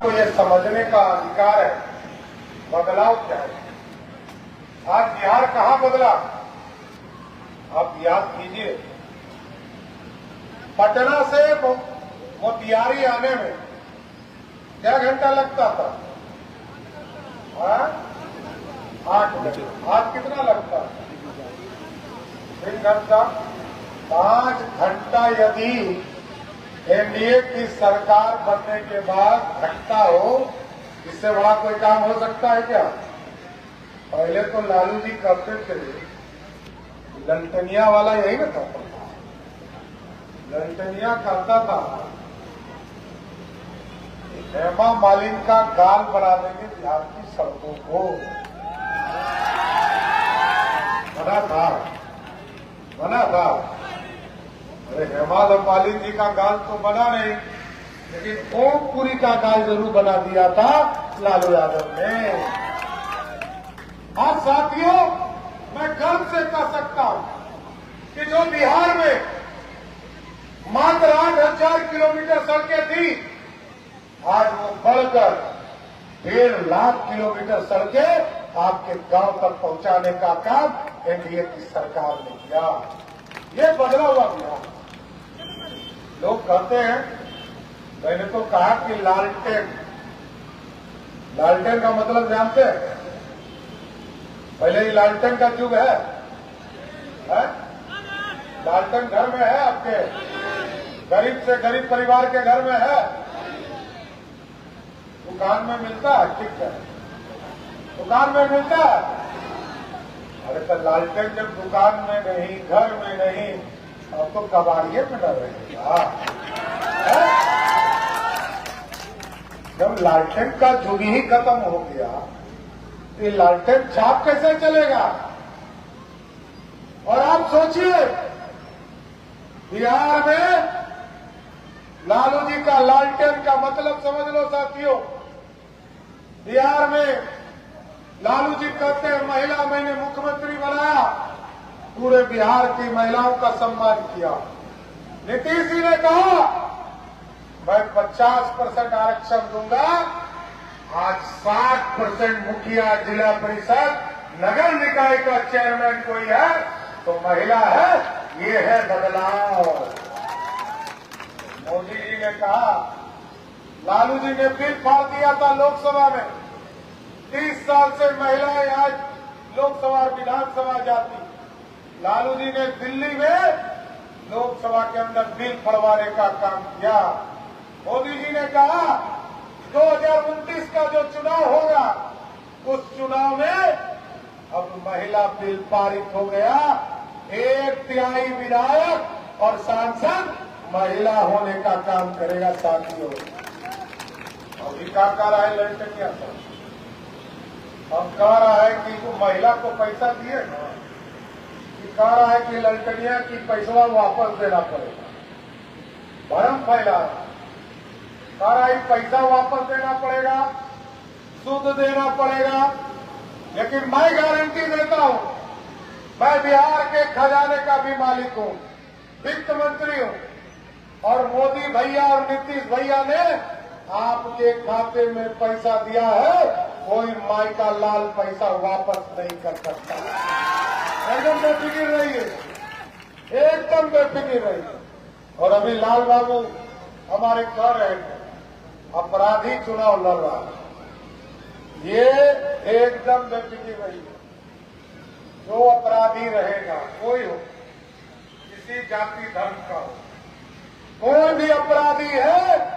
को ये समझने का अधिकार है बदलाव क्या है। आज बिहार कहां बदला, आप याद कीजिए। पटना से मोतिहारी आने में क्या घंटा लगता था? 8 घंटे। आज कितना लगता है? 3 घंटा। 5 घंटा यदि एनडीए की सरकार बनने के बाद घटता हो, इससे बड़ा कोई काम हो सकता है क्या? पहले तो लालू जी करते थे, ललटनिया वाला यही ना था, ललटनिया करता था हेमा मालिनी का गाल बना देंगे बिहार की सड़कों को। बना था। अरे हेमा मालिनी जी का गाल तो बना नहीं, लेकिन ओमपुरी का गाल जरूर बना दिया था लालू यादव ने। आज साथियों, मैं गर्व से कह सकता हूं कि जो बिहार में मात्र 8,000 किलोमीटर सड़कें थी, आज वो बढ़कर 1.5 लाख किलोमीटर सड़कें आपके गांव तक पहुंचाने का काम एनडीए की सरकार ने किया। ये बदला हुआ बिहार। लोग कहते हैं, मैंने तो कहा कि लालटेन का मतलब जानते हैं? पहले ही लालटेन का युग है? लालटेन घर में है आपके? गरीब से गरीब परिवार के घर में है? दुकान में मिलता है? ठीक है, दुकान में मिलता है। अरे तो लालटेन जब दुकान में नहीं, घर में नहीं, अब तो कबाड़िए में डर रहेगा। जब लालटेन का युग ही खत्म हो गया, ये लालटेन छाप कैसे चलेगा? और आप सोचिए, बिहार में लालू जी का लालटेन का मतलब समझ लो साथियों। बिहार में लालू जी कहते हैं, महिला मैंने मुख्यमंत्री बनाया, पूरे बिहार की महिलाओं का सम्मान किया। नीतीश जी ने कहा मैं 50% आरक्षण दूंगा। आज 60% मुखिया, जिला परिषद, नगर निकाय का चेयरमैन कोई है तो महिला है। ये है बदलाव। मोदी जी ने कहा, लालू जी ने बिल फाड़ दिया था लोकसभा में, 30 साल से महिलाएं आज लोकसभा और विधानसभा जाती। लालू जी ने दिल्ली में लोकसभा के अंदर बिल फड़वाने का काम किया। मोदी जी ने कहा 2029 का जो चुनाव होगा, उस चुनाव में अब महिला बिल पारित हो गया। 1/3 विधायक और सांसद महिला होने का काम करेगा साथियों। अभी क्या कह रहा है ललटनिया सर? अब कह रहा है कि वो महिला को पैसा दिए ना, कि कह रहा है कि ललटनिया की पैसा वापस देना पड़ेगा। भरम फैला रहा है। कह रहा है पैसा वापस देना पड़ेगा, शुद्ध देना पड़ेगा। लेकिन मैं गारंटी देता हूं, मैं बिहार के खजाने का भी मालिक हूं, वित्त मंत्री हूं, और मोदी भैया और नीतीश भैया ने आपके खाते में पैसा दिया है, कोई माई का लाल पैसा वापस नहीं कर सकता। एकदम बेफिक्र रहिए, एकदम बेफिक्र रहिए। और अभी लाल बाबू हमारे कह रहे थे, अपराधी चुनाव लड़ रहा है। ये एकदम बेफिक्र रहिए। जो अपराधी रहेगा, कोई हो, किसी जाति धर्म का हो, कोई भी अपराधी है,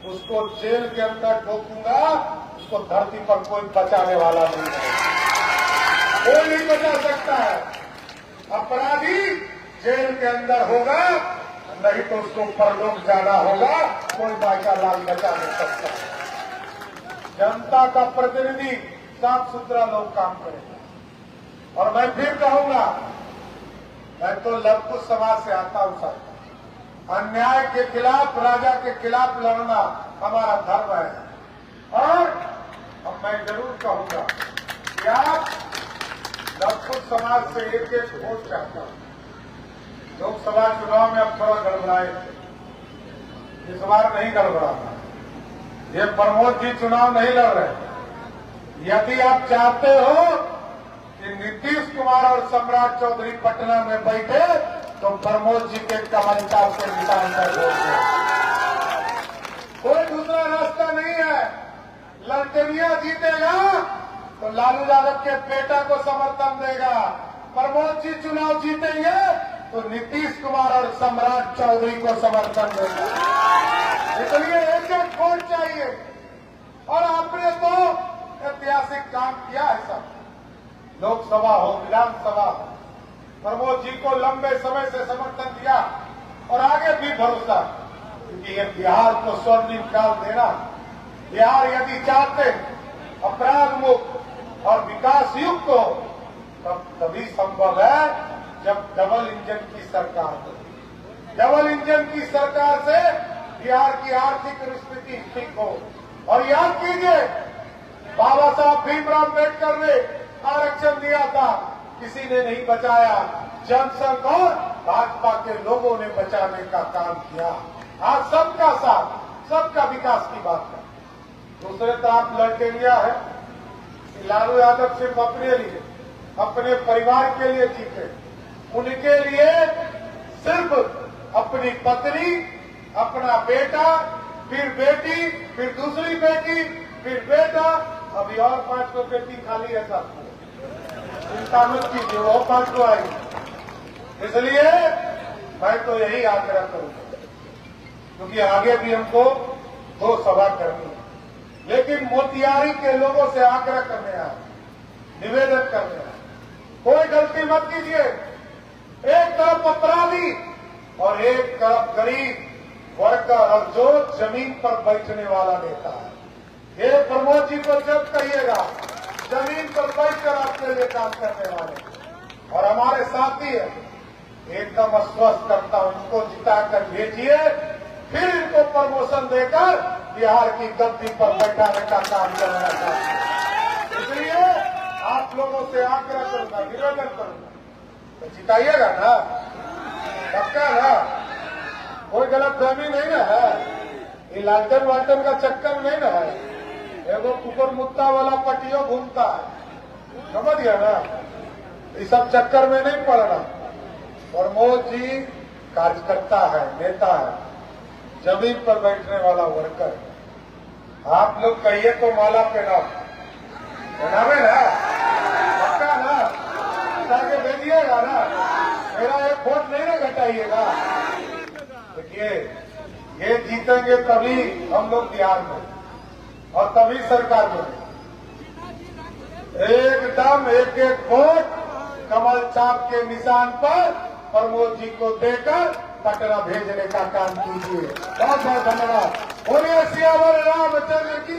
उसको जेल के अंदर ठोकूंगा। उसको धरती पर कोई बचाने वाला नहीं है, कोई नहीं बचा सकता है। अपराधी जेल के अंदर होगा, नहीं तो उसको परलोक जाना होगा। कोई बाइका लाल बचा नहीं सकता। जनता का प्रतिनिधि साफ सुथरा लोग काम करेगा। और मैं फिर कहूंगा, मैं तो लवकुश समाज से आता हूं सर। अन्याय के खिलाफ, राजा के खिलाफ लड़ना हमारा धर्म है। और अब मैं जरूर कहूंगा कि आप लवकुश समाज से एक वोट चाहता हूं। लोकसभा चुनाव में अब थोड़ा गड़बड़ाए थे, इस बार नहीं गड़बड़ाता। ये प्रमोद जी चुनाव नहीं लड़ रहे। यदि आप चाहते हो कि नीतीश कुमार और सम्राट चौधरी पटना में बैठे तो प्रमोद जी के कमल चाप के निशान पर वोट दें। कोई दूसरा रास्ता नहीं है। लड़कनिया जीतेगा तो लालू यादव के बेटा को समर्थन देगा। प्रमोद जी चुनाव जीतेंगे तो नीतीश कुमार और सम्राट चौधरी को समर्थन देगा। इसलिए एक एक वोट चाहिए। और आपने तो ऐतिहासिक काम किया है सब, लोकसभा हो विधानसभा हो। प्रमोद जी को लंबे समय से समर्थन दिया और आगे भी भरोसा, क्योंकि ये बिहार को स्वर्णिम काल देना। बिहार यदि चाहते अपराध मुक्त और विकास युक्त हो तब तभी संभव है जब डबल इंजन की सरकार हो। डबल इंजन की सरकार से बिहार की आर्थिक स्थिति ठीक हो। और याद कीजिए, बाबा साहब भीमराव अम्बेडकर ने आरक्षण दिया था, किसी ने नहीं बचाया। जनसंघ और भाजपा के लोगों ने बचाने का काम किया। आज सबका साथ, सबका विकास की बात है। दूसरे तरफ लड़केलिया है कि लालू यादव सिर्फ अपने लिए, अपने परिवार के लिए जीते। उनके लिए सिर्फ अपनी पत्नी, अपना बेटा, फिर बेटी, फिर दूसरी बेटी, फिर बेटा, अभी और 5 को बेटी खाली है साहब। चिंता मत कीजिए, वो 5 को आएगी। इसलिए मैं तो यही आग्रह करूंगा, क्योंकि आगे भी हमको 2 सभा करनी है। लेकिन मोतिहारी के लोगों से आग्रह करने आए, निवेदन करने आए, कोई गलती मत कीजिए। एक तरफ अपराधी और एक तरफ गरीब वर्कर और जो जमीन पर बैठने वाला नेता है। ये प्रमोद जी को जब कहिएगा, जमीन पर बैठकर आपके लिए काम करने वाले और हमारे साथी है, एकदम आश्वस्त करता हूं, उनको जिताकर भेजिए, फिर इनको प्रमोशन देकर बिहार की गद्दी पर बैठाने का काम करना चाहते हैं। इसलिए आप लोगों से आग्रह करूंगा, निवेदन करूंगा, तो जिताइएगा ना, पक्का ना, कोई गलत फहमी नहीं ना है। ये लालटन वाल्टन का चक्कर नहीं ना है। एगो कुकर मुत्ता वाला पटियो घूमता है, समझ गया ना। इस सब चक्कर में नहीं पड़ना। प्रमोद जी कार्यकर्ता है, नेता है, जमीन पर बैठने वाला वर्कर। आप लोग कहिए तो माला पहनावे ना, पक्का ना, आगे भेजिएगा ना। मेरा एक वोट नहीं ना घटाइएगा। देखिए, ये जीतेंगे तभी हम लोग बिहार में और तभी सरकार में। एकदम एक एक वोट कमल चाप के निशान पर प्रमोद जी को देकर पटना भेजने का काम कीजिए। बहुत बहुत धन्यवाद। बोलिए सियावर रामचंद्र की।